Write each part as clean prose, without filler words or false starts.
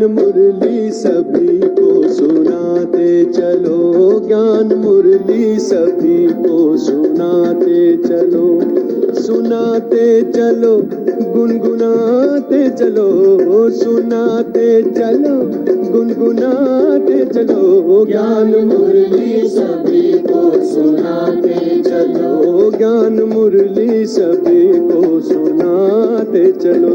मुरली सभी को सुनाते चलो, ज्ञान मुरली सभी को सुनाते चलो, सुनाते चलो, गुनगुनाते चलो, सुनाते चलो, गुनगुनाते चलो, ज्ञान मुरली सभी को सुनाते चलो, ज्ञान मुरली सभी को सुनाते चलो।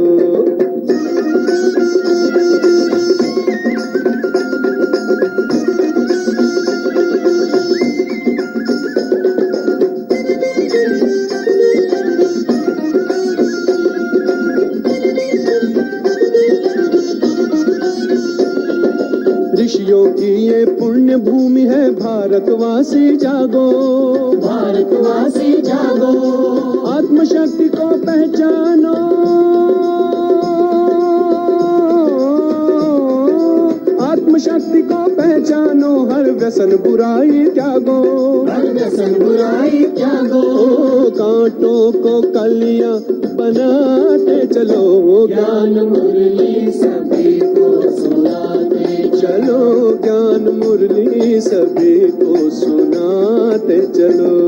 ऋषियों की ये पुण्य भूमि है, भारतवासी जागो, भारतवासी जागो, आत्मशक्ति को पहचानो, आत्मशक्ति को पहचानो, हर व्यसन बुराई त्यागो, हर व्यसन बुराई त्यागो, कांटों को कलियां बनाते चलो, ज्ञान मुरली सभी को सुनाते चलो, ज्ञान मुरली सभी को सुनाते चलो।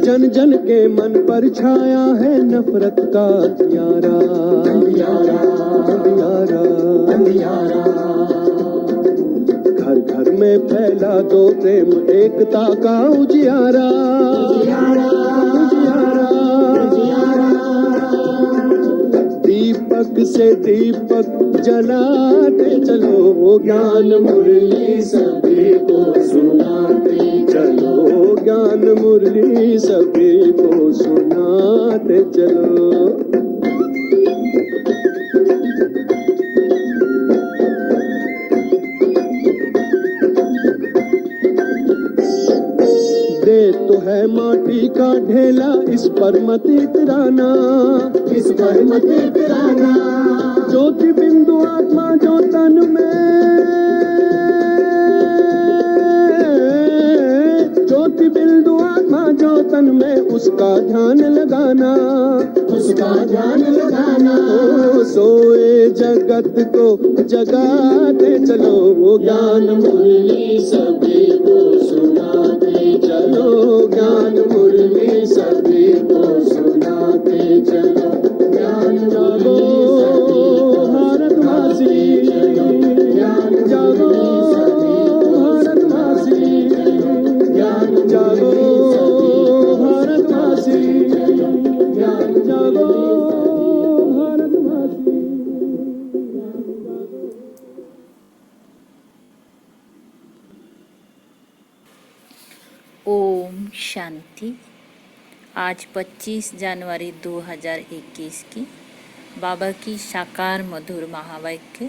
जन जन के मन पर छाया है नफरत का अंधियारा, अंधियारा, अंधियारा, अंधियारा, घर घर में फैला दो प्रेम एकता का उजियारा, उजियारा, उजियारा, दीपक से दीपक जलाते चलो, ज्ञान मुरली सभी को सुनाते चलो, ज्ञान मुरली सभी को सुनाते चलो। दे तो है माटी का ढेला, इस पर मत इतराना, इस पर मत इतराना, ज्योति बिंदु आत्मा जो तन में, ज्योति बिंदु आत्मा जो तन में, उसका ध्यान लगाना, उसका ध्यान लगाना, सोए जगत को जगाते चलो, ज्ञान मुरली सभी को सुनाते चलो, ज्ञान मुरली सभी को सुनाते चलो, ज्ञान जागो भारतवासी, ज्ञान जागो भारतवासी, ज्ञान जागो भारतवासी, ज्ञान जागो भारतवासी। ओम शांति। आज 25 जनवरी 2021 की बाबा की साकार मधुर महावाक्य।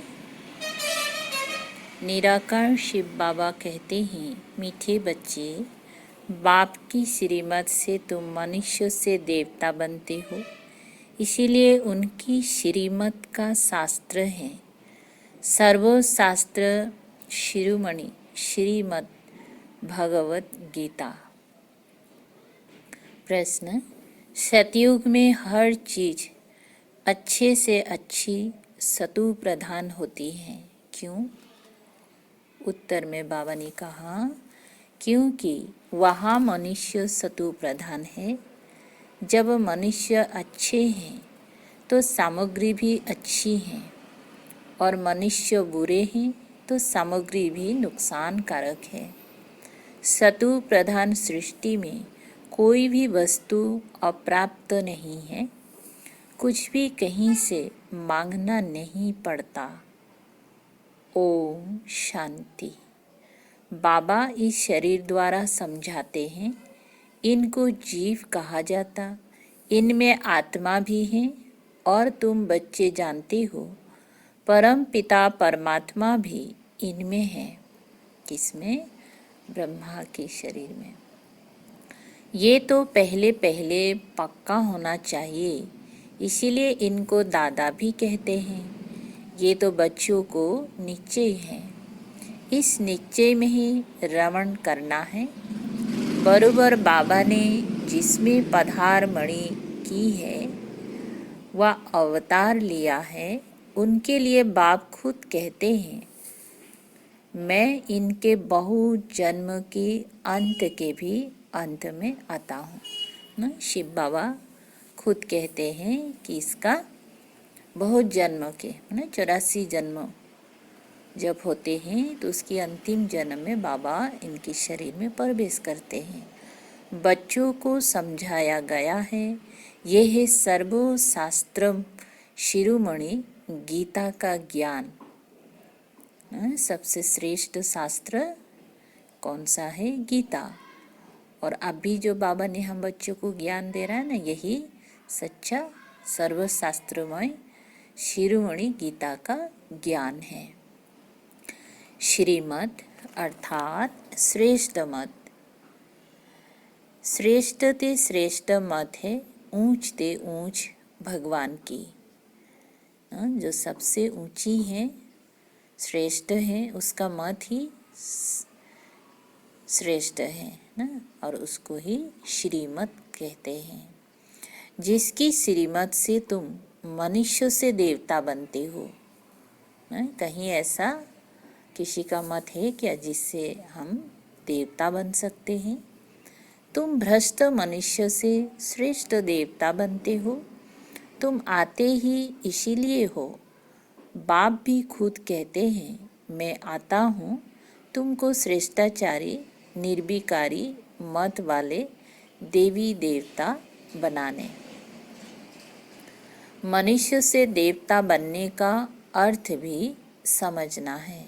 निराकार शिव बाबा कहते हैं, मीठे बच्चे, बाप की श्रीमत से तुम मनुष्य से देवता बनते हो, इसीलिए उनकी श्रीमत का शास्त्र है सर्वशास्त्र शिरोमणि श्रीमद् भगवत गीता। प्रश्न, सतयुग में हर चीज अच्छे से अच्छी सतु प्रधान होती है, क्यों? उत्तर में बाबा ने कहा, क्योंकि वहाँ मनुष्य सतु प्रधान है। जब मनुष्य अच्छे हैं तो सामग्री भी अच्छी है, और मनुष्य बुरे हैं तो सामग्री भी नुकसान कारक है। सतु प्रधान सृष्टि में कोई भी वस्तु अप्राप्त नहीं है, कुछ भी कहीं से मांगना नहीं पड़ता। ओम शांति। बाबा इस शरीर द्वारा समझाते हैं, इनको जीव कहा जाता, इनमें आत्मा भी है, और तुम बच्चे जानते हो परम पिता परमात्मा भी इनमें है। किसमें? ब्रह्मा के शरीर में। ये तो पहले पहले पक्का होना चाहिए, इसीलिए इनको दादा भी कहते हैं। ये तो बच्चों को निश्चय है, इस निश्चय में ही रमण करना है। बरोबर बाबा ने जिसमें पधारमणि की है व अवतार लिया है, उनके लिए बाप खुद कहते हैं, मैं इनके बहुत जन्म के अंत के भी अंत में आता हूँ ना। शिव बाबा खुद कहते हैं कि इसका बहुत जन्म के 84 जन्म जब होते हैं तो उसकी अंतिम जन्म में बाबा इनके शरीर में प्रवेश करते हैं। बच्चों को समझाया गया है, यह है सर्वशास्त्रम शिरोमणि गीता का ज्ञान। सबसे श्रेष्ठ शास्त्र कौन सा है? गीता। और अभी जो बाबा ने हम बच्चों को ज्ञान दे रहा है ना, यही सच्चा सर्वशास्त्रमय शिरोमणि गीता का ज्ञान है। श्रीमत अर्थात श्रेष्ठ मत। श्रेष्ठ ते श्रेष्ठ मत है, ऊंच ते ऊंच भगवान की। जो सबसे ऊंची है, श्रेष्ठ है, उसका मत ही श्रेष्ठ है ना, और उसको ही श्रीमत कहते हैं। जिसकी श्रीमत से तुम मनुष्य से देवता बनते हो। कहीं ऐसा किसी का मत है क्या जिससे हम देवता बन सकते हैं? तुम भ्रष्ट मनुष्य से श्रेष्ठ देवता बनते हो। तुम आते ही इसीलिए हो। बाप भी खुद कहते हैं, मैं आता हूँ तुमको श्रेष्ठाचारी निर्विकारी मत वाले देवी देवता बनाने। मनुष्य से देवता बनने का अर्थ भी समझना है।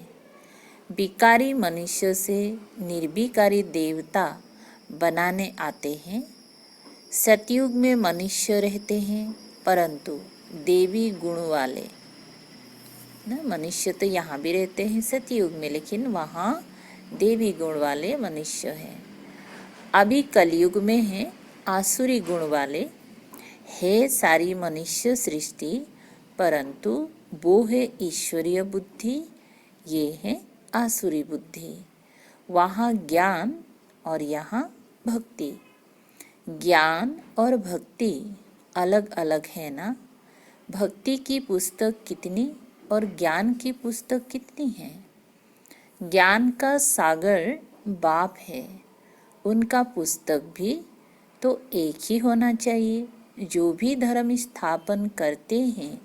विकारी मनुष्य से निर्विकारी देवता बनाने आते हैं। सतयुग में मनुष्य रहते हैं, परंतु देवी गुण वाले ना। मनुष्य तो यहाँ भी रहते हैं सतयुग में, लेकिन वहाँ देवी गुण वाले मनुष्य हैं। अभी कलयुग में है आसुरी गुण वाले। है सारी मनुष्य सृष्टि, परंतु वो है ईश्वरीय बुद्धि, ये है आसुरी बुद्धि। वहाँ ज्ञान और यहाँ भक्ति। ज्ञान और भक्ति अलग अलग है ना। भक्ति की पुस्तक कितनी और ज्ञान की पुस्तक कितनी है? ज्ञान का सागर बाप है, उनका पुस्तक भी तो एक ही होना चाहिए। जो भी धर्म स्थापन करते हैं,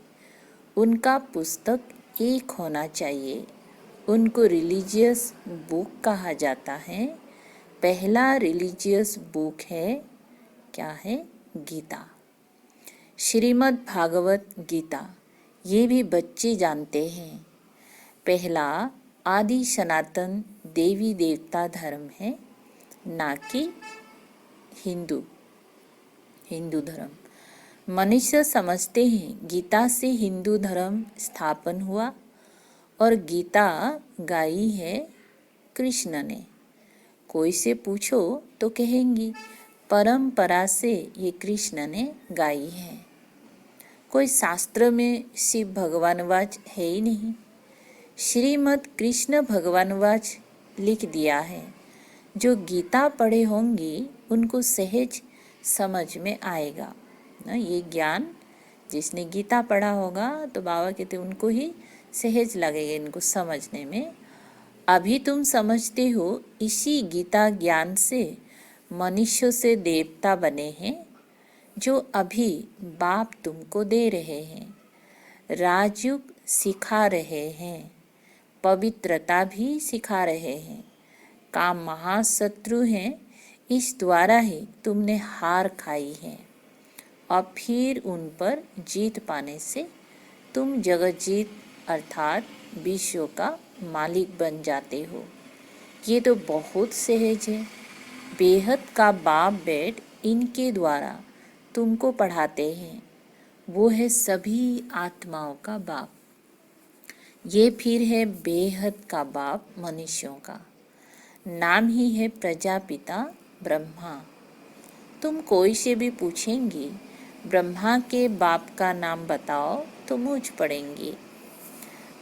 उनका पुस्तक एक होना चाहिए। उनको रिलीजियस बुक कहा जाता है। पहला रिलीजियस बुक है क्या है? गीता, श्रीमद् भागवत गीता। ये भी बच्चे जानते हैं। पहला आदि सनातन देवी देवता धर्म है, ना कि हिंदू धर्म। मनुष्य समझते हैं गीता से हिंदू धर्म स्थापन हुआ और गीता गाई है कृष्ण ने। कोई से पूछो तो कहेंगी परंपरा से ये कृष्ण ने गाई है। कोई शास्त्र में शिव भगवानवाच है ही नहीं। श्रीमद् कृष्ण भगवानवाच लिख दिया है। जो गीता पढ़े होंगी उनको सहज समझ में आएगा ना। ये ज्ञान जिसने गीता पढ़ा होगा तो बाबा कहते उनको ही सहज लगेगा इनको समझने में। अभी तुम समझते हो इसी गीता ज्ञान से मनुष्य से देवता बने हैं, जो अभी बाप तुमको दे रहे हैं। राजयोग सिखा रहे हैं, पवित्रता भी सिखा रहे हैं। काम महाशत्रु हैं, इस द्वारा ही तुमने हार खाई है। और फिर उन पर जीत पाने से तुम जगत जीत अर्थात विश्व का मालिक बन जाते हो। ये तो बहुत सहज है। बेहद का बाप बेट इनके द्वारा तुमको पढ़ाते हैं। वो है सभी आत्माओं का बाप। ये फिर है बेहद का बाप मनुष्यों का। नाम ही है प्रजापिता ब्रह्मा। तुम कोई से भी पूछेंगी ब्रह्मा के बाप का नाम बताओ तो मूझ पड़ेंगे।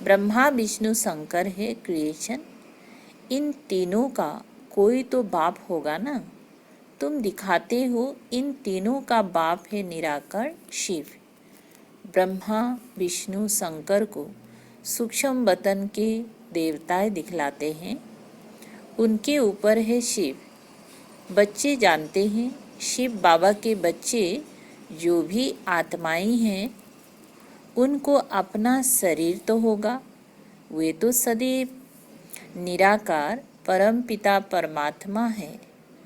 ब्रह्मा विष्णु शंकर है क्रिएशन, इन तीनों का कोई तो बाप होगा ना। तुम दिखाते हो इन तीनों का बाप है निराकार शिव। ब्रह्मा विष्णु शंकर को सूक्ष्म वतन के देवताएं दिखलाते हैं, उनके ऊपर है शिव। बच्चे जानते हैं शिव बाबा के बच्चे जो भी आत्माएं हैं उनको अपना शरीर तो होगा, वे तो सदैव निराकार परम पिता परमात्मा है।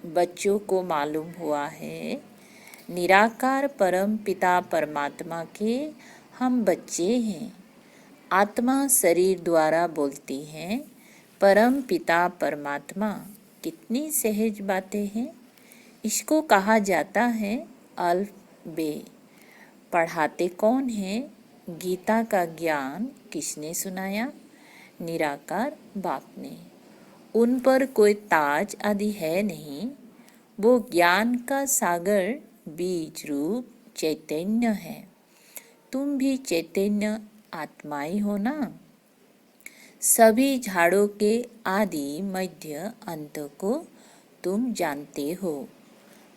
बच्चों को मालूम हुआ है निराकार परम पिता परमात्मा के हम बच्चे हैं। आत्मा शरीर द्वारा बोलती है परम पिता परमात्मा। कितनी सहज बातें हैं। इसको कहा जाता है अल्फ बे। पढ़ाते कौन है? गीता का ज्ञान किसने सुनाया? निराकार बाप ने। उन पर कोई ताज आदि है नहीं, वो ज्ञान का सागर बीज रूप चैतन्य है। तुम भी चैतन्य आत्माई हो ना। सभी झाड़ों के आदि मध्य अंत को तुम जानते हो।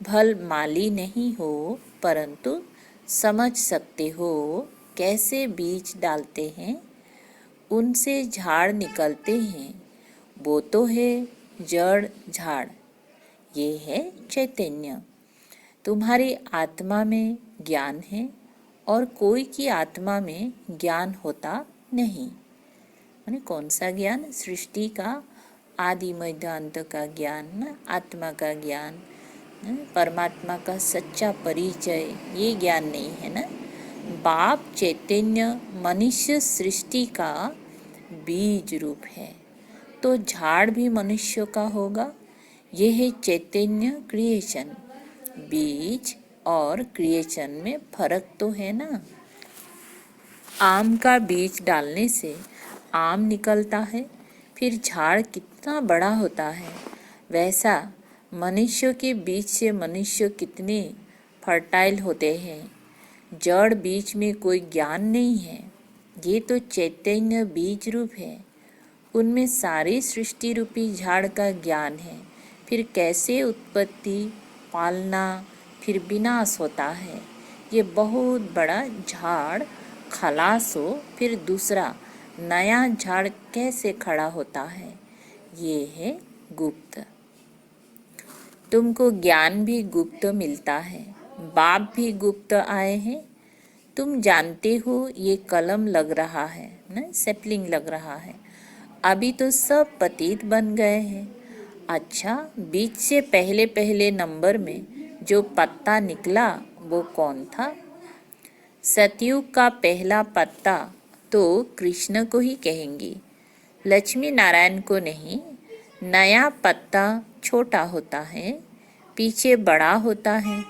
भल माली नहीं हो परंतु समझ सकते हो कैसे बीज डालते हैं, उनसे झाड़ निकलते हैं। वो तो है जड़ झाड़, ये है चैतन्य। तुम्हारी आत्मा में ज्ञान है और कोई की आत्मा में ज्ञान होता नहीं। माने कौन सा ज्ञान? सृष्टि का आदि मध्य अंत का ज्ञान, आत्मा का ज्ञान, परमात्मा का सच्चा परिचय, ये ज्ञान नहीं है ना। बाप चैतन्य मनुष्य सृष्टि का बीज रूप है, तो झाड़ भी मनुष्य का होगा। यह है चैतन्य क्रिएशन। बीज और क्रिएशन में फर्क तो है ना। आम का बीज डालने से आम निकलता है, फिर झाड़ कितना बड़ा होता है। वैसा मनुष्य के बीज से मनुष्य कितने फर्टाइल होते हैं। जड़ बीज में कोई ज्ञान नहीं है, ये तो चैतन्य बीज रूप है। उनमें सारी सृष्टि रूपी झाड़ का ज्ञान है। फिर कैसे उत्पत्ति, पालना, फिर विनाश होता है। ये बहुत बड़ा झाड़ खलास हो, फिर दूसरा नया झाड़ कैसे खड़ा होता है, ये है गुप्त। तुमको ज्ञान भी गुप्त मिलता है, बाप भी गुप्त आए हैं। तुम जानते हो ये कलम लग रहा है ना, सेपलिंग लग रहा है। अभी तो सब पतित बन गए हैं। अच्छा, बीच से पहले पहले नंबर में जो पत्ता निकला वो कौन था? सतयुग का पहला पत्ता तो कृष्ण को ही कहेंगे, लक्ष्मी नारायण को नहीं। नया पत्ता छोटा होता है, पीछे बड़ा होता है,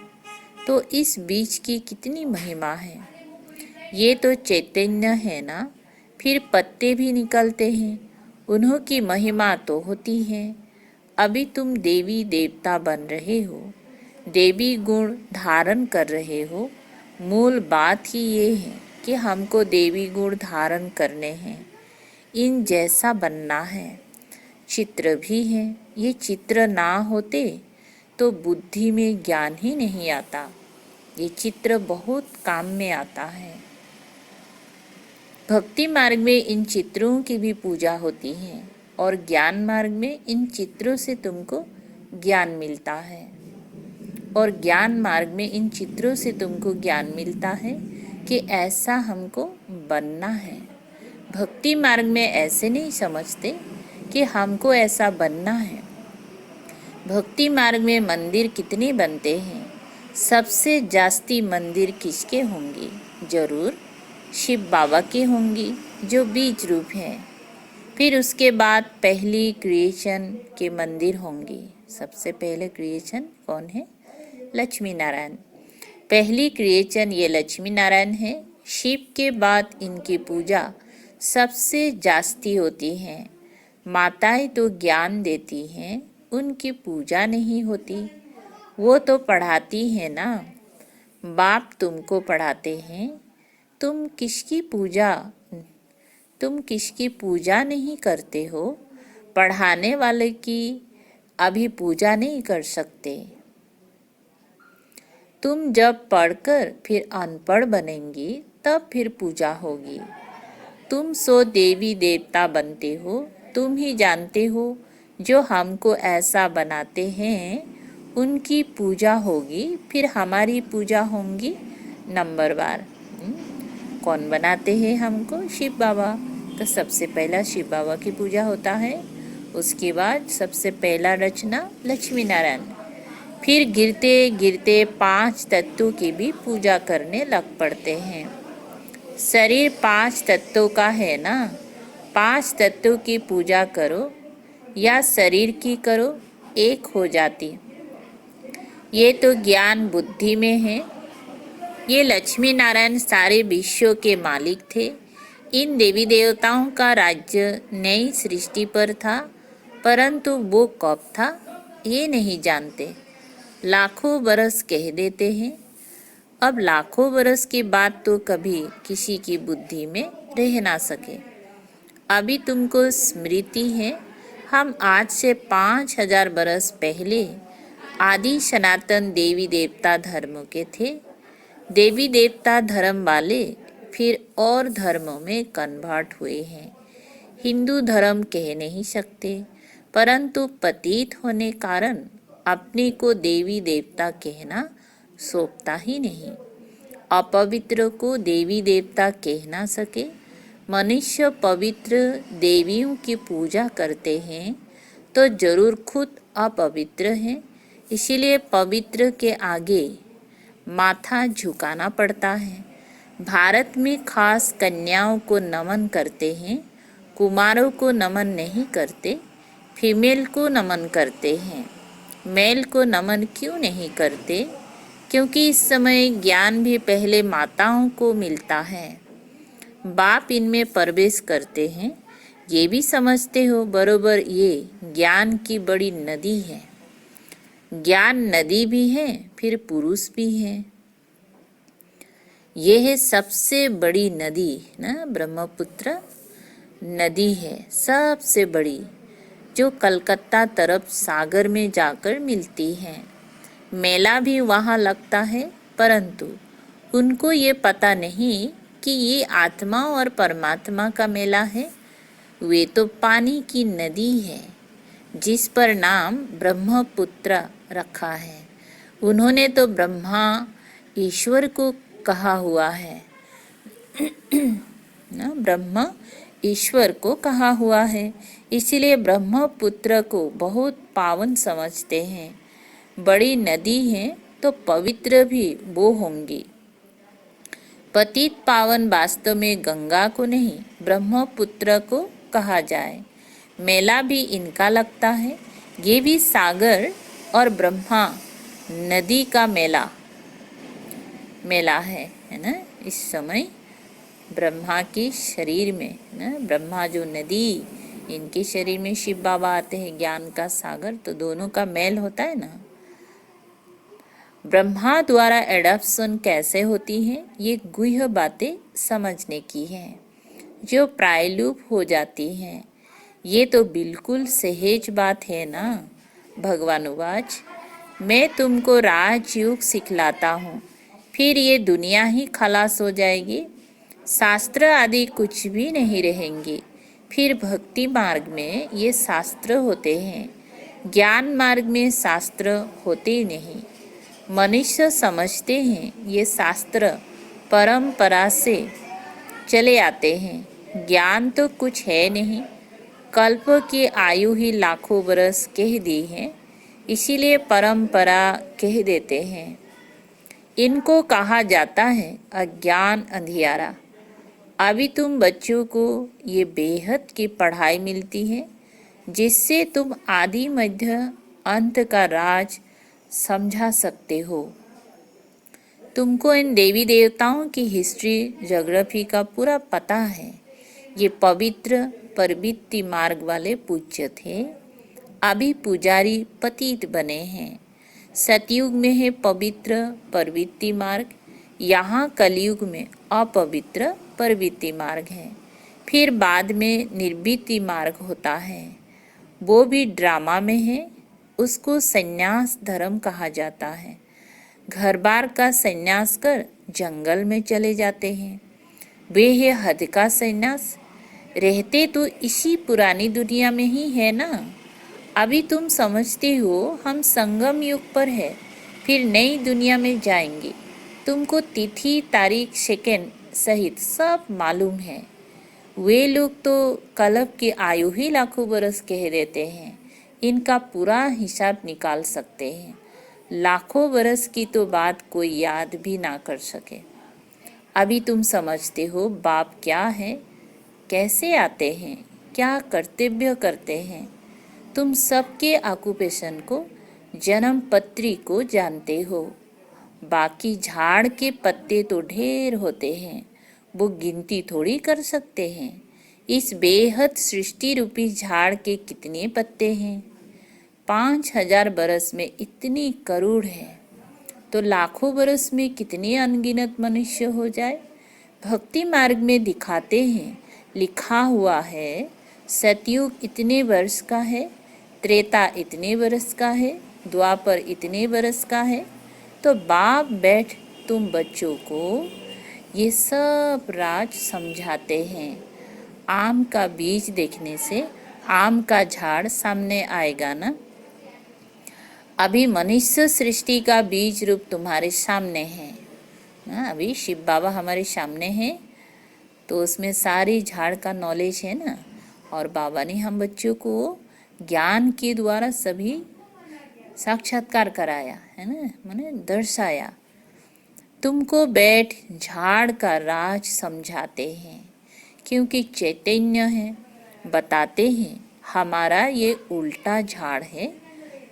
तो इस बीज की कितनी महिमा है। ये तो चैतन्य है ना। फिर पत्ते भी निकलते हैं, उन्हों की महिमा तो होती है। अभी तुम देवी देवता बन रहे हो, देवी गुण धारण कर रहे हो। मूल बात ही ये है कि हमको देवी गुण धारण करने हैं, इन जैसा बनना है। चित्र भी है, ये चित्र ना होते तो बुद्धि में ज्ञान ही नहीं आता। ये चित्र बहुत काम में आता है। भक्ति मार्ग में इन चित्रों की भी पूजा होती है और ज्ञान मार्ग में इन चित्रों से तुमको ज्ञान मिलता है। और ज्ञान मार्ग में इन चित्रों से तुमको ज्ञान मिलता है कि ऐसा हमको बनना है। भक्ति मार्ग में ऐसे नहीं समझते कि हमको ऐसा बनना है। भक्ति मार्ग में मंदिर कितने बनते हैं? सबसे जास्ती मंदिर किसके होंगे? जरूर शिव बाबा के होंगी, जो बीज रूप है। फिर उसके बाद पहली क्रिएशन के मंदिर होंगे। सबसे पहले क्रिएशन कौन है? लक्ष्मी नारायण। पहली क्रिएशन ये लक्ष्मी नारायण है। शिव के बाद इनकी पूजा सबसे जास्ती होती है। माताएं तो ज्ञान देती हैं, उनकी पूजा नहीं होती, वो तो पढ़ाती है ना। बाप तुमको पढ़ाते हैं, तुम किसकी पूजा नहीं करते हो, पढ़ाने वाले की अभी पूजा नहीं कर सकते। तुम जब पढ़कर फिर अनपढ़ बनेंगी तब फिर पूजा होगी। तुम सो देवी देवता बनते हो, तुम ही जानते हो जो हमको ऐसा बनाते हैं उनकी पूजा होगी, फिर हमारी पूजा होंगी नंबरवार। कौन बनाते हैं हमको? शिव बाबा। तो सबसे पहला शिव बाबा की पूजा होता है, उसके बाद सबसे पहला रचना लक्ष्मी नारायण। फिर गिरते गिरते 5 तत्वों की भी पूजा करने लग पड़ते हैं। शरीर 5 तत्वों का है ना, 5 तत्वों की पूजा करो या शरीर की करो, एक हो जाती। ये तो ज्ञान बुद्धि में है। ये लक्ष्मी नारायण सारे विश्व के मालिक थे। इन देवी देवताओं का राज्य नई सृष्टि पर था, परंतु वो कब था ये नहीं जानते। लाखों बरस कह देते हैं। अब लाखों बरस के बाद तो कभी किसी की बुद्धि में रह ना सके। अभी तुमको स्मृति है, हम आज से 5000 बरस पहले आदि सनातन देवी देवता धर्म के थे। देवी देवता धर्म वाले फिर और धर्मों में कन्वर्ट हुए हैं। हिंदू धर्म कह नहीं सकते, परंतु पतित होने कारण अपने को देवी देवता कहना शोभता ही नहीं। अपवित्र को देवी देवता कह ना सके। मनुष्य पवित्र देवियों की पूजा करते हैं तो जरूर खुद अपवित्र हैं, इसीलिए पवित्र के आगे माथा झुकाना पड़ता है। भारत में खास कन्याओं को नमन करते हैं, कुमारों को नमन नहीं करते। फीमेल को नमन करते हैं, मेल को नमन क्यों नहीं करते? क्योंकि इस समय ज्ञान भी पहले माताओं को मिलता है। बाप इनमें प्रवेश करते हैं, ये भी समझते हो बरोबर ये ज्ञान की बड़ी नदी है। ज्ञान नदी भी है, फिर पुरुष भी है। ये है सबसे बड़ी नदी ना, ब्रह्मपुत्र नदी है सबसे बड़ी, जो कलकत्ता तरफ सागर में जाकर मिलती है। मेला भी वहाँ लगता है, परंतु उनको ये पता नहीं कि ये आत्मा और परमात्मा का मेला है। वे तो पानी की नदी है जिस पर नाम ब्रह्मपुत्र रखा है। उन्होंने तो ब्रह्मा ईश्वर को कहा हुआ है ना, ब्रह्मा ईश्वर को कहा हुआ है, इसलिए ब्रह्मपुत्र को बहुत पावन समझते हैं। बड़ी नदी है तो पवित्र भी वो होंगी। पतित पावन वास्तव में गंगा को नहीं ब्रह्मपुत्र को कहा जाए। मेला भी इनका लगता है, ये भी सागर और ब्रह्मा नदी का मेला है ना। इस समय ब्रह्मा के शरीर में ना, ब्रह्मा जो नदी, इनके शरीर में शिव बाबा आते हैं, ज्ञान का सागर, तो दोनों का मेल होता है ना। ब्रह्मा द्वारा एडॉप्शन कैसे होती है, ये गुह्य बातें समझने की हैं, जो प्रायलूप हो जाती हैं। ये तो बिल्कुल सहज बात है ना। भगवानुवाच, मैं तुमको राजयोग सिखलाता हूँ, फिर ये दुनिया ही खलास हो जाएगी, शास्त्र आदि कुछ भी नहीं रहेंगे। फिर भक्ति मार्ग में ये शास्त्र होते हैं, ज्ञान मार्ग में शास्त्र होते ही नहीं। मनुष्य समझते हैं ये शास्त्र परंपरा से चले आते हैं, ज्ञान तो कुछ है नहीं। कल्प की आयु ही लाखों बरस कह दी है, इसीलिए परंपरा कह देते हैं। इनको कहा जाता है अज्ञान अंधियारा। अभी तुम बच्चों को ये बेहद की पढ़ाई मिलती है, जिससे तुम आदि मध्य अंत का राज समझा सकते हो। तुमको इन देवी देवताओं की हिस्ट्री, ज्योग्राफी का पूरा पता है। ये पवित्र प्रवृत्ति मार्ग वाले पूज्य थे, अभी पुजारी पतित बने हैं। सतयुग में है पवित्र प्रवृत्ति मार्ग, यहाँ कलयुग में अपवित्र प्रवृत्ति मार्ग है। फिर बाद में निर्वृत्ति मार्ग होता है, वो भी ड्रामा में है, उसको संन्यास धर्म कहा जाता है। घर बार का संन्यास कर जंगल में चले जाते हैं, वे है हद का संन्यास। रहते तो इसी पुरानी दुनिया में ही है ना। अभी तुम समझते हो हम संगम युग पर है, फिर नई दुनिया में जाएंगे। तुमको तिथि तारीख सेकंड सहित सब मालूम है। वे लोग तो कल्प की आयु ही लाखों बरस कह देते हैं, इनका पूरा हिसाब निकाल सकते हैं। लाखों बरस की तो बात कोई याद भी ना कर सके। अभी तुम समझते हो बाप क्या है, कैसे आते हैं, क्या कर्तव्य करते हैं। तुम सबके ऑक्यूपेशन को, जन्म पत्री को जानते हो। बाकी झाड़ के पत्ते तो ढेर होते हैं, वो गिनती थोड़ी कर सकते हैं। इस बेहद सृष्टि रूपी झाड़ के कितने पत्ते हैं? 5000 बरस में इतनी करोड़ है, तो लाखों बरस में कितने अनगिनत मनुष्य हो जाए। भक्ति मार्ग में दिखाते हैं, लिखा हुआ है सतयुग इतने वर्ष का है, त्रेता इतने वर्ष का है, द्वापर इतने वर्ष का है। तो बाप बैठ तुम बच्चों को ये सब राज समझाते हैं। आम का बीज देखने से आम का झाड़ सामने आएगा ना। अभी मनुष्य सृष्टि का बीज रूप तुम्हारे सामने है ना। अभी शिव बाबा हमारे सामने है, तो उसमें सारी झाड़ का नॉलेज है ना। और बाबा ने हम बच्चों को ज्ञान के द्वारा सभी साक्षात्कार कराया है ना, माने दर्शाया। तुमको बैठ झाड़ का राज समझाते हैं, क्योंकि चैतन्य है। बताते हैं हमारा ये उल्टा झाड़ है,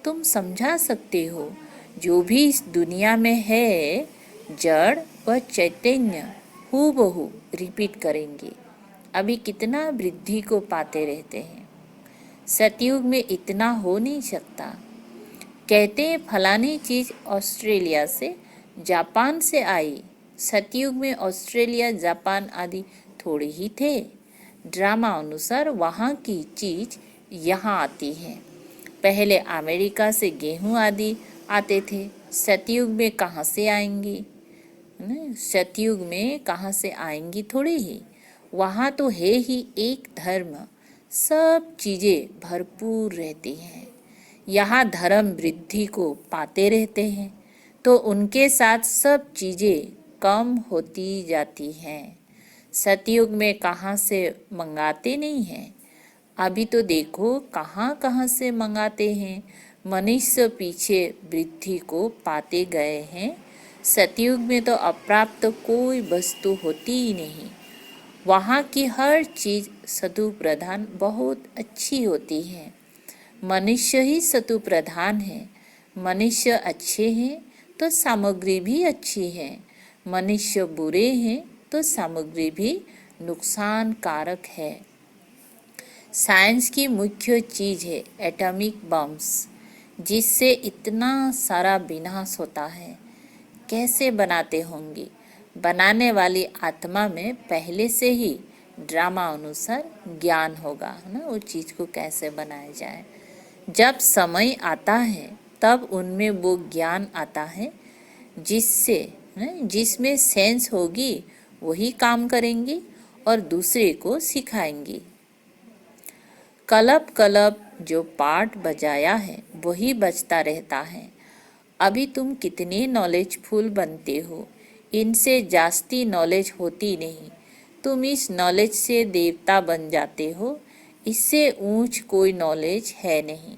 तुम समझा सकते हो। जो भी इस दुनिया में है जड़ व चैतन्य हूबहू रिपीट करेंगे। अभी कितना वृद्धि को पाते रहते हैं। सतयुग में इतना हो नहीं सकता। कहते हैं फलानी चीज ऑस्ट्रेलिया से, जापान से आई। सतयुग में ऑस्ट्रेलिया जापान आदि थोड़े ही थे। ड्रामा अनुसार वहाँ की चीज यहाँ आती है। पहले अमेरिका से गेहूं आदि आते थे, सतयुग में कहाँ से आएंगी? सतयुग में कहाँ से आएंगी थोड़ी ही। वहाँ तो है ही एक धर्म, सब चीज़ें भरपूर रहती हैं। यहाँ धर्म वृद्धि को पाते रहते हैं, तो उनके साथ सब चीज़ें कम होती जाती हैं। सतयुग में कहाँ से मंगाते नहीं हैं। अभी तो देखो कहाँ कहाँ से मंगाते हैं। मनुष्य पीछे वृद्धि को पाते गए हैं। सतयुग में तो अप्राप्त कोई वस्तु होती ही नहीं। वहाँ की हर चीज़ सतु प्रधान बहुत अच्छी होती है। मनुष्य ही सतु प्रधान है। मनुष्य अच्छे हैं तो सामग्री भी अच्छी है। मनुष्य बुरे हैं तो सामग्री भी नुकसान कारक है। साइंस की मुख्य चीज़ है एटॉमिक बम्स, जिससे इतना सारा विनाश होता है। कैसे बनाते होंगे? बनाने वाली आत्मा में पहले से ही ड्रामा अनुसार ज्ञान होगा ना, वो चीज़ को कैसे बनाया जाए। जब समय आता है तब उनमें वो ज्ञान आता है, जिसमें सेंस होगी वही काम करेंगी और दूसरे को सिखाएंगी। कलप कलप जो पार्ट बजाया है वही बजता रहता है। अभी तुम कितने नॉलेजफुल बनते हो, इनसे जास्ती नॉलेज होती नहीं। तुम इस नॉलेज से देवता बन जाते हो। इससे ऊंच कोई नॉलेज है नहीं।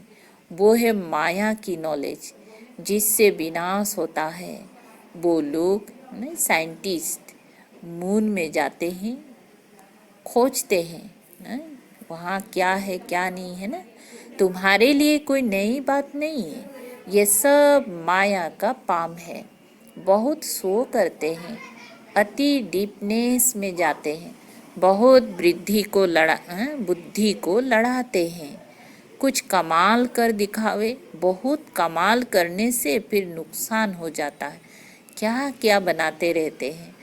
वो है माया की नॉलेज, जिससे विनाश होता है। वो लोग साइंटिस्ट मून में जाते हैं, खोजते हैं वहाँ क्या है क्या नहीं है ना। तुम्हारे लिए कोई नई बात नहीं है। ये सब माया का पाम है। बहुत शो करते हैं, अति डीपनेस में जाते हैं, बहुत बुद्धि को लड़ाते हैं। कुछ कमाल कर दिखावे बहुत कमाल करने से फिर नुकसान हो जाता है। क्या क्या बनाते रहते हैं,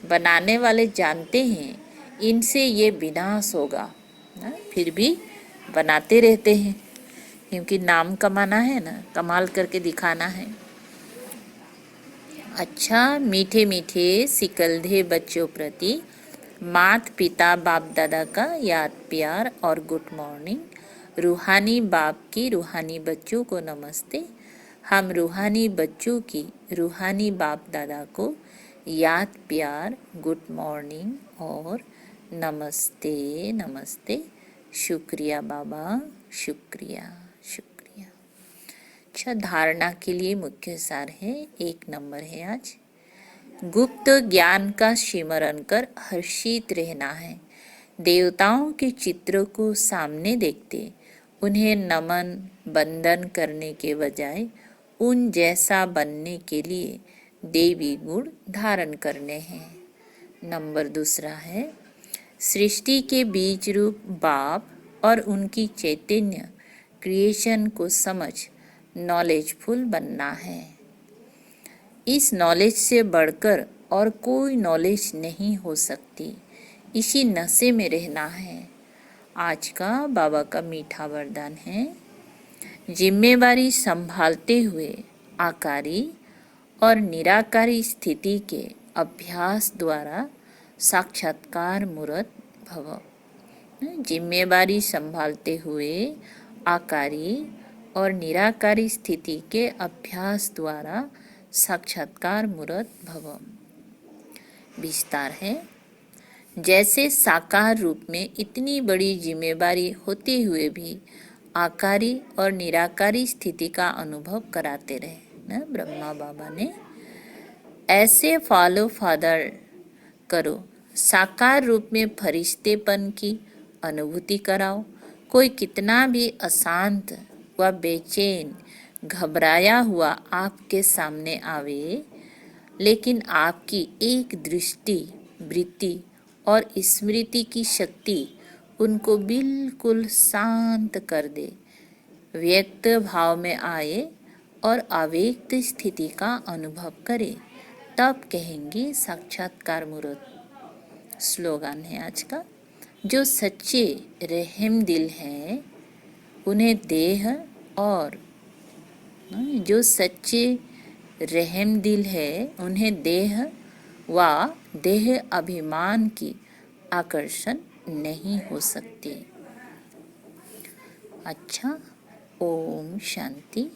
बनाने वाले जानते हैं इनसे ये विनाश होगा ना, फिर भी बनाते रहते हैं क्योंकि नाम कमाना है ना, कमाल करके दिखाना है। अच्छा, मीठे मीठे सिकलधे बच्चों प्रति माता पिता बाप दादा का याद प्यार और गुड मॉर्निंग। रूहानी बाप की रूहानी बच्चों को नमस्ते। हम रूहानी बच्चों की रूहानी बाप दादा को याद प्यार गुड मॉर्निंग और नमस्ते नमस्ते। शुक्रिया बाबा, शुक्रिया शुक्रिया। अच्छा, धारणा के लिए मुख्य सार है, 1 नंबर है आज। गुप्त ज्ञान का स्मरण कर हर्षित रहना है। देवताओं के चित्रों को सामने देखते उन्हें नमन बंदन करने के बजाय उन जैसा बनने के लिए देवी गुण धारण करने हैं। नंबर 2 है, सृष्टि के बीज रूप बाप और उनकी चैतन्य क्रिएशन को समझ नॉलेजफुल बनना है। इस नॉलेज से बढ़कर और कोई नॉलेज नहीं हो सकती, इसी नशे में रहना है। आज का बाबा का मीठा वरदान है, जिम्मेवारी संभालते हुए आकारी और निराकारी स्थिति के अभ्यास द्वारा साक्षात्कार मूर्त भव। जिम्मेवारी संभालते हुए आकारी और निराकारी स्थिति के अभ्यास द्वारा साक्षात्कार मूर्त भव। विस्तार है, जैसे साकार रूप में इतनी बड़ी जिम्मेवारी होते हुए भी आकारी और निराकारी स्थिति का अनुभव कराते रहे ना ब्रह्मा बाबा ने, ऐसे फॉलो फादर करो। साकार रूप में फरिश्तेपन की अनुभूति कराओ। कोई कितना भी अशांत व बेचैन घबराया हुआ आपके सामने आवे, लेकिन आपकी एक दृष्टि वृत्ति और स्मृति की शक्ति उनको बिल्कुल शांत कर दे। व्यक्त भाव में आए और अव्यक्त स्थिति का अनुभव करे, तब कहेंगे साक्षात्कार मूर्त। स्लोगन है आज का, जो सच्चे रहम दिल हैं उन्हें देह और जो सच्चे रहम दिल है उन्हें देह व देह अभिमान की आकर्षण नहीं हो सकती। अच्छा, ओम शांति।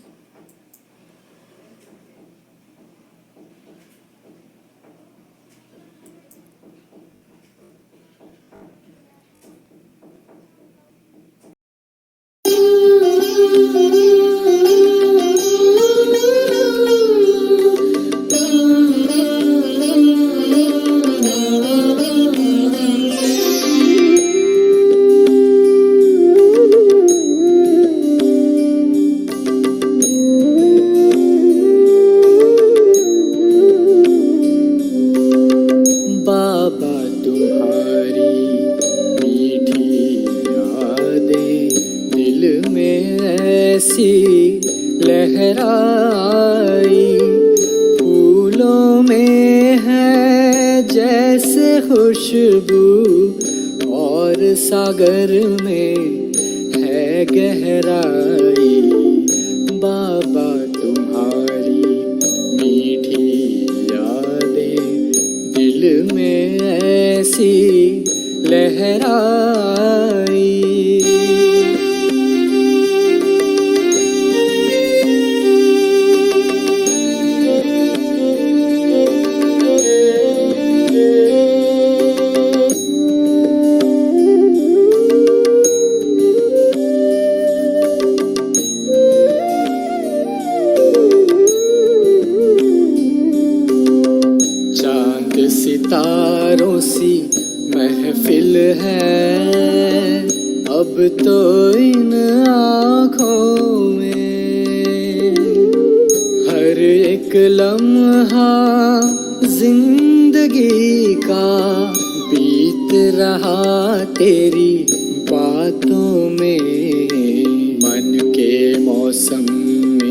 लहराई फूलों में है जैसे खुशबू और सागर में है गहराई। बाबा तुम्हारी मीठी यादें दिल में ऐसी लहराई। सितारों सी महफिल है अब तो इन आँखों में, हर एक लम्हा जिंदगी का बीत रहा तेरी बातों में। मन के मौसम में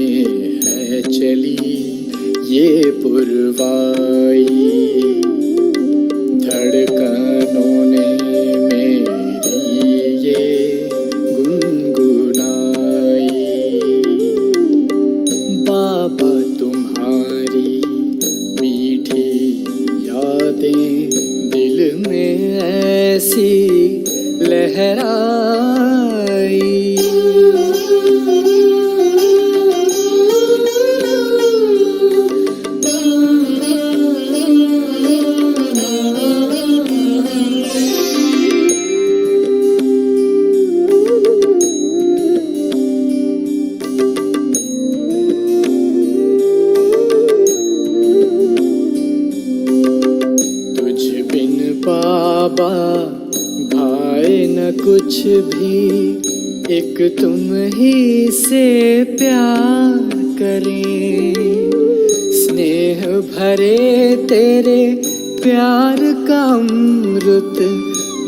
लहराई। बाबा भाए न कुछ भी, एक तुम ही से प्यार करें। स्नेह भरे तेरे प्यार का अमृत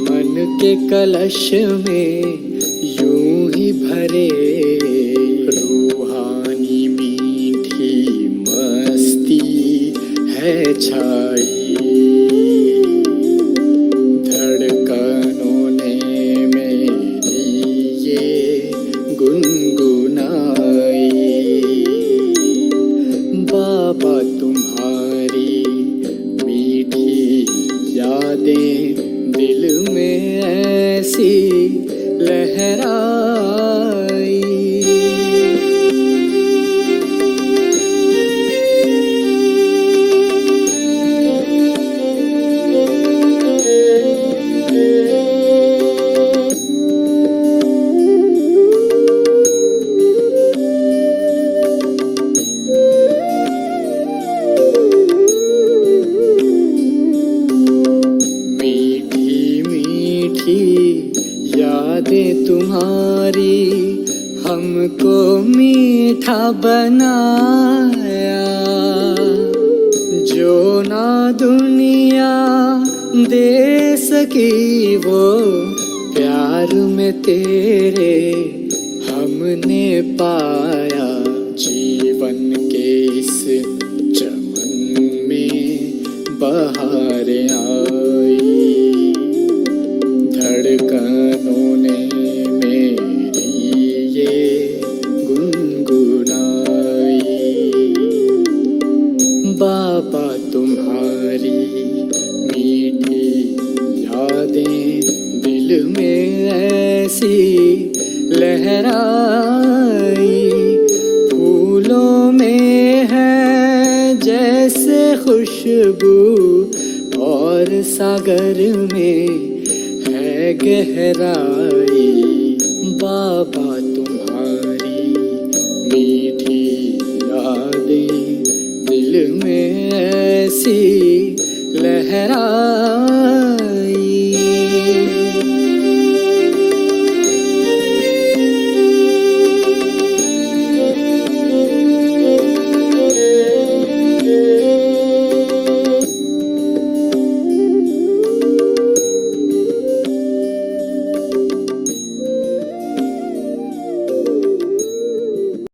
मन के कलश में यूं ही भरे। रूहानी मीठी मस्ती है छाई, बाबा तुम्हारी मीठी यादें दिल में ऐसी लहराई। यादें तुम्हारी हमको मीठा बनाया, जो ना दुनिया दे सकी वो प्यार में तेरे हमने पाया। जीवन के इस चमन में बहारें आई, धड़कनों ने मेरी ये गुनगुनाई। बाबा तुम्हारी मीठी यादें दिल में ऐसी लहराई। फूलों में है जैसे खुशबू और सागर में है गहराई। बाबा तुम्हारी मीठी यादें दिल में ऐसी लहराई।